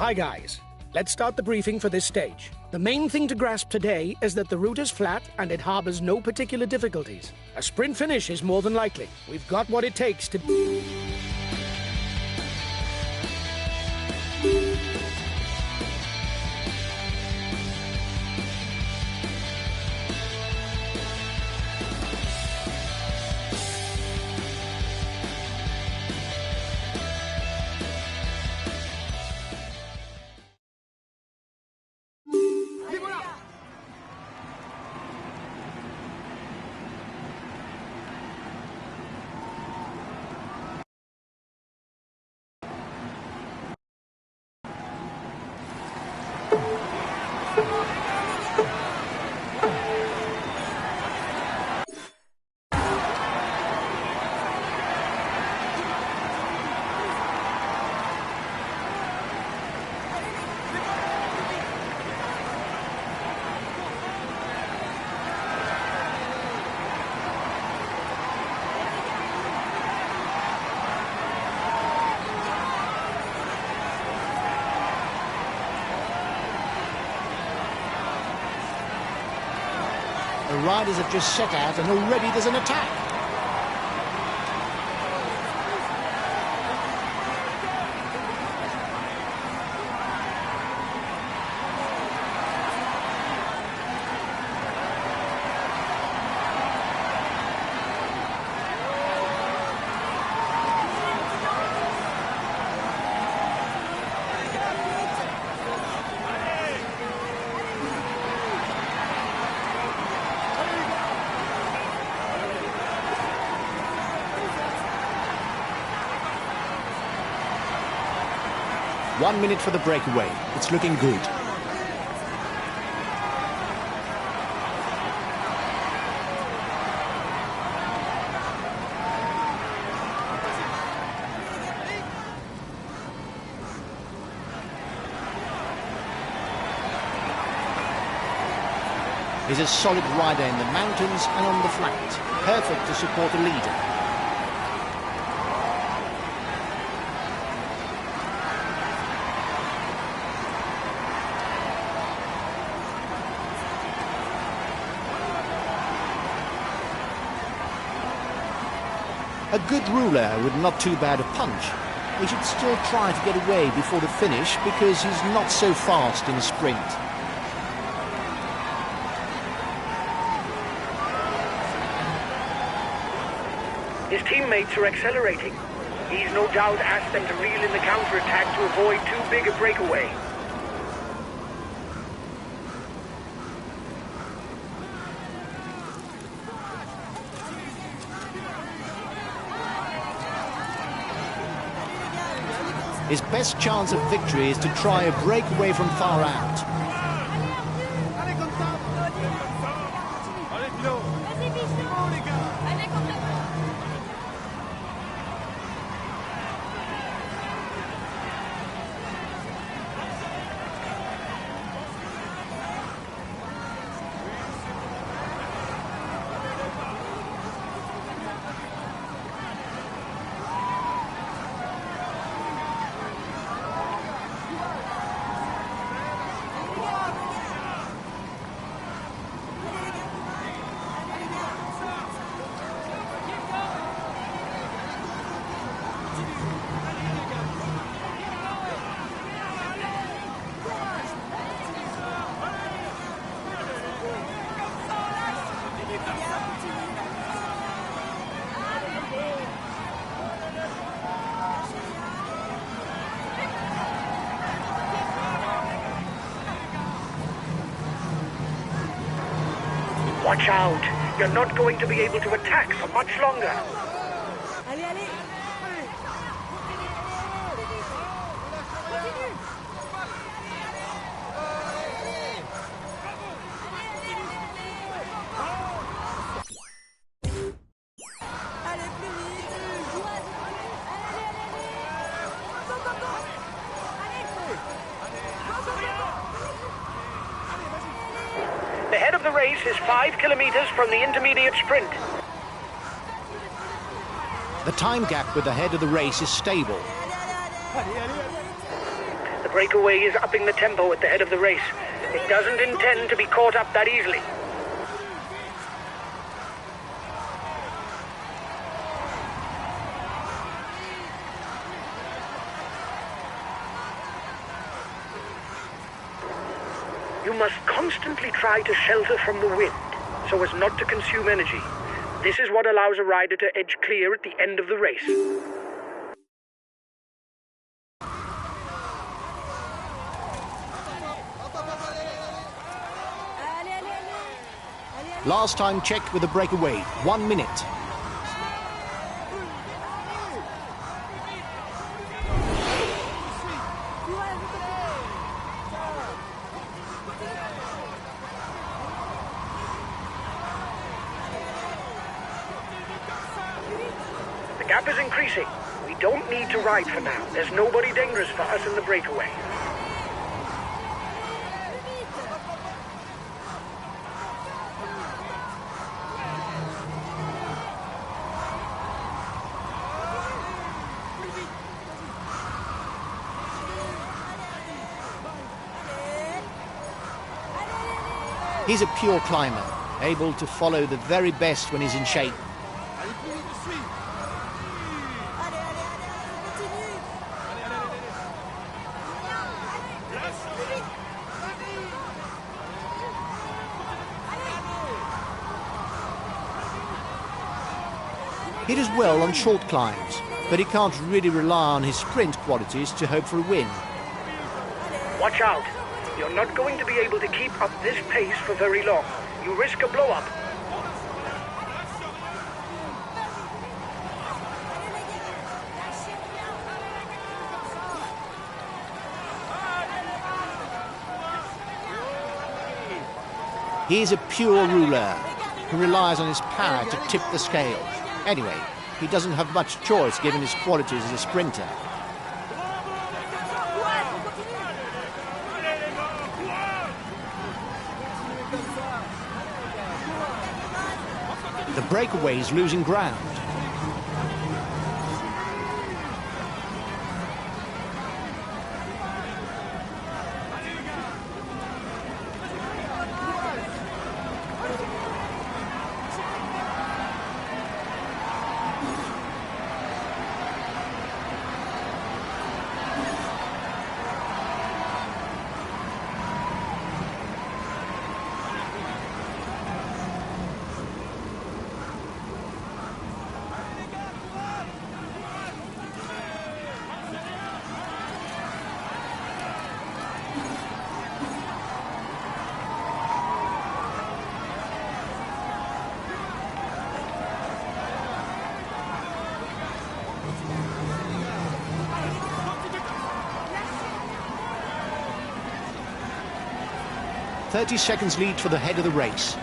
Hi guys, let's start the briefing for this stage. The main thing to grasp today is that the route is flat and it harbors no particular difficulties. A sprint finish is more than likely. We've got what it takes to... The riders have just set out and already there's an attack. One minute for the breakaway. It's looking good. He's a solid rider in the mountains and on the flat. Perfect to support a leader. A good ruler with not too bad a punch. he should still try to get away before the finish because he's not so fast in a sprint. His teammates are accelerating. He's no doubt asked them to reel in the counter-attack to avoid too big a breakaway. His best chance of victory is to try a breakaway from far out. Watch out! You're not going to be able to attack for much longer. Allez, allez! Allez, plus vite! The head of the race is 5 kilometers from the intermediate sprint. The time gap with the head of the race is stable. The breakaway is upping the tempo at the head of the race. It doesn't intend to be caught up that easily. You must constantly try to shelter from the wind, so as not to consume energy. This is what allows a rider to edge clear at the end of the race. Last time checked with the breakaway, 1 minute. The gap is increasing. We don't need to ride for now. There's nobody dangerous for us in the breakaway. He's a pure climber, able to follow the very best when he's in shape. He does well on short climbs, but he can't really rely on his sprint qualities to hope for a win. Watch out. You're not going to be able to keep up this pace for very long. You risk a blow-up. He's a pure ruler who relies on his power to tip the scales. Anyway, he doesn't have much choice given his qualities as a sprinter. The breakaway is losing ground. 30 seconds lead for the head of the race.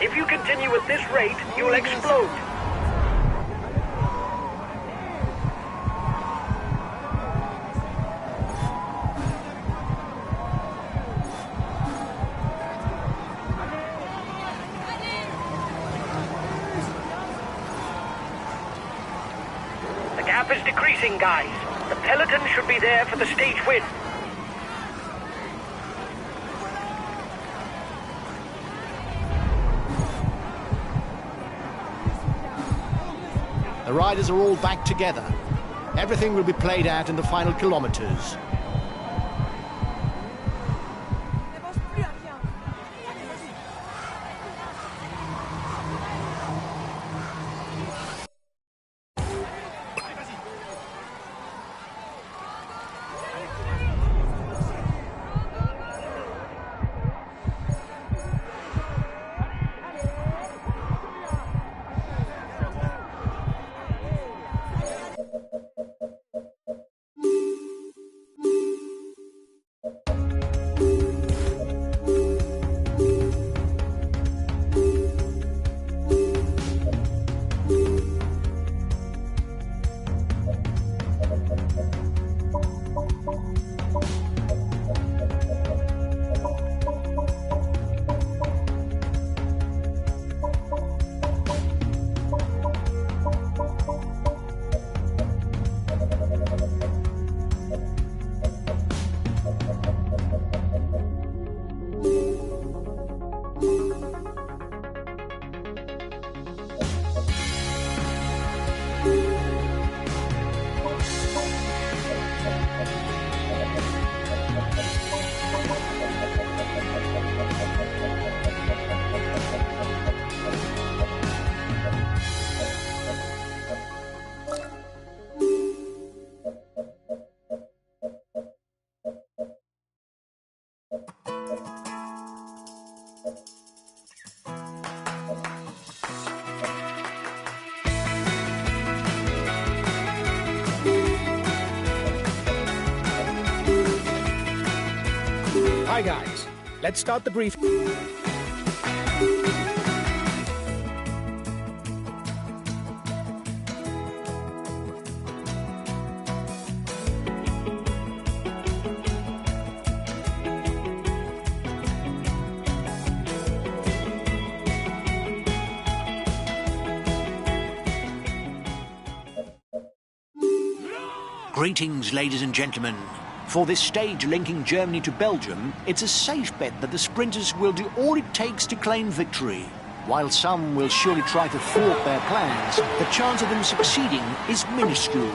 If you continue at this rate, you'll explode. The gap is decreasing, guys. The peloton should be there for the stage win. The riders are all back together. Everything will be played out in the final kilometers. N'avance plus à rien. Allez, vas-y. Hi, guys. Let's start the brief. Greetings, ladies and gentlemen. For this stage linking Germany to Belgium, it's a safe bet that the sprinters will do all it takes to claim victory. While some will surely try to thwart their plans, the chance of them succeeding is minuscule.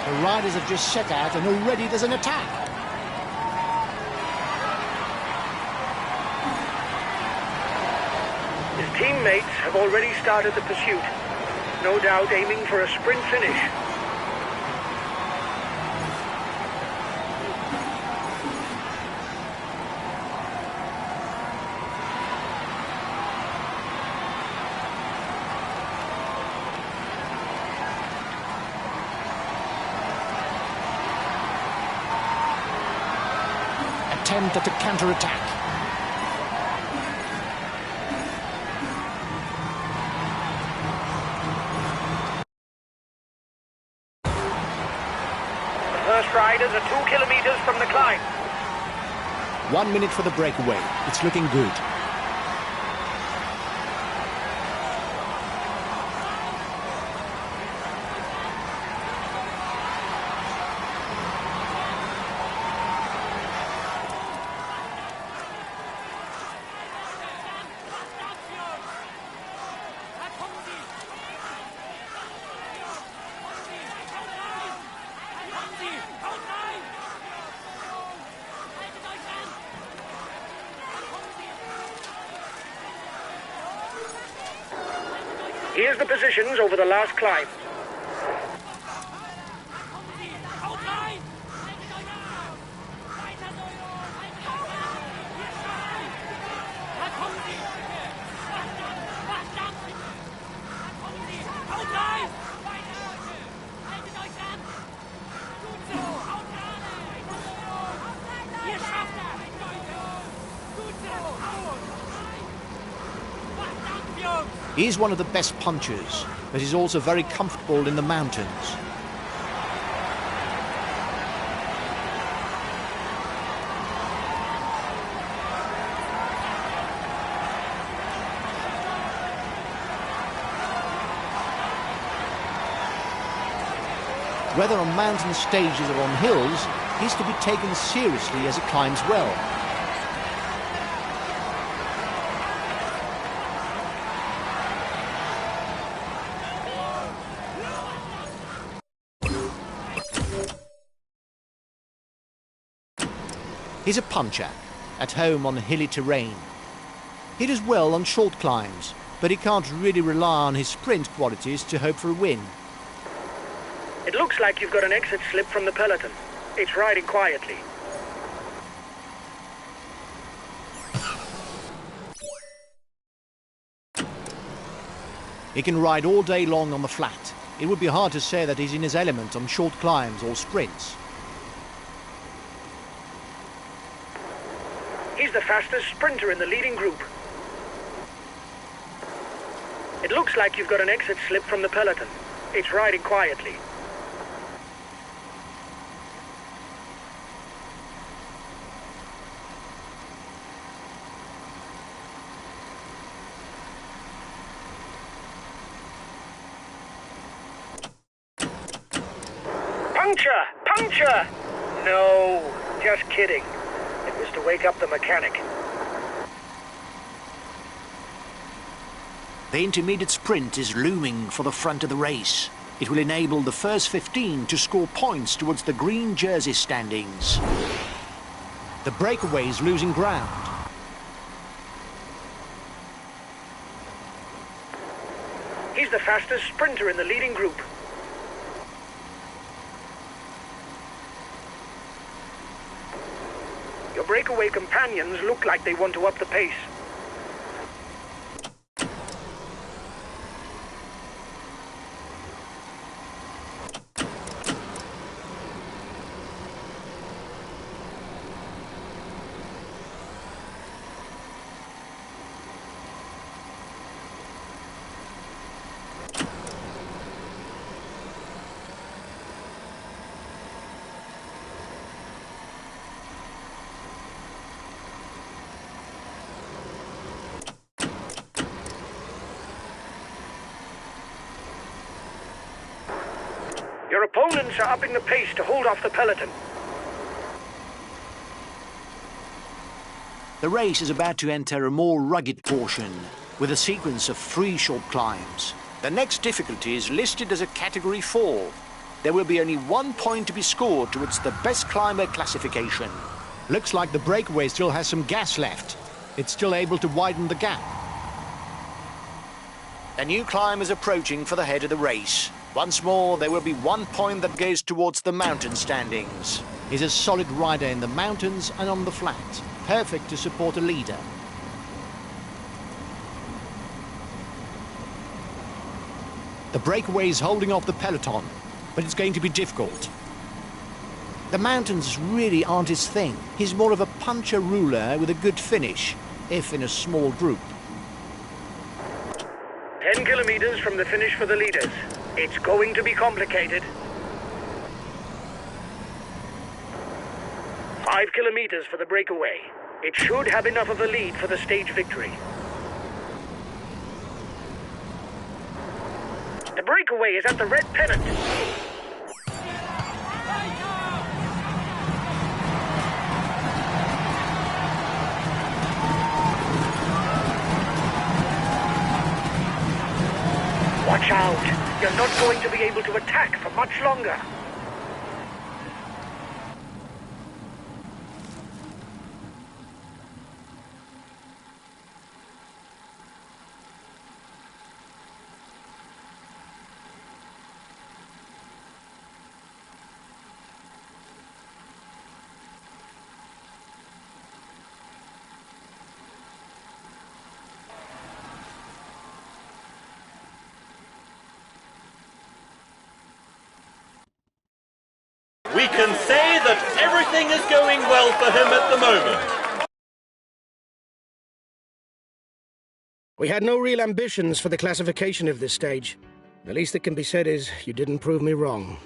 The riders have just set out and already there's an attack. His teammates have already started the pursuit, no doubt aiming for a sprint finish. attempt at a counter-attack. The first riders are 2 kilometers from the climb. 1 minute for the breakaway. It's looking good. Here's the positions over the last climb. He's one of the best punchers, but he's also very comfortable in the mountains. Whether on mountain stages or on hills, he's to be taken seriously as he climbs well. He's a puncher, at home on hilly terrain. He does well on short climbs, but he can't really rely on his sprint qualities to hope for a win. It looks like you've got an exit slip from the peloton. It's riding quietly. He can ride all day long on the flat. It would be hard to say that he's in his element on short climbs or sprints. He's the fastest sprinter in the leading group. It looks like you've got an exit slip from the peloton. It's riding quietly. Puncture! Puncture! No, just kidding. It was to wake up the mechanic. The intermediate sprint is looming for the front of the race. It will enable the first 15 to score points towards the green jersey standings. The breakaway is losing ground. He's the fastest sprinter in the leading group. Your breakaway companions look like they want to up the pace. Your opponents are upping the pace to hold off the peloton. The race is about to enter a more rugged portion, with a sequence of 3 short climbs. The next difficulty is listed as a Category 4. There will be only 1 point to be scored towards the best climber classification. Looks like the breakaway still has some gas left. It's still able to widen the gap. A new climb is approaching for the head of the race. Once more, there will be 1 point that goes towards the mountain standings. He's a solid rider in the mountains and on the flat. Perfect to support a leader. The breakaway is holding off the peloton, but it's going to be difficult. The mountains really aren't his thing. He's more of a puncher-ruler with a good finish, if in a small group. 10 kilometers from the finish for the leaders. It's going to be complicated. 5 kilometers for the breakaway. It should have enough of a lead for the stage victory. The breakaway is at the red pennant. Watch out! You're not going to be able to attack for much longer. We can say that everything is going well for him at the moment. We had no real ambitions for the classification of this stage. The least that can be said is you didn't prove me wrong.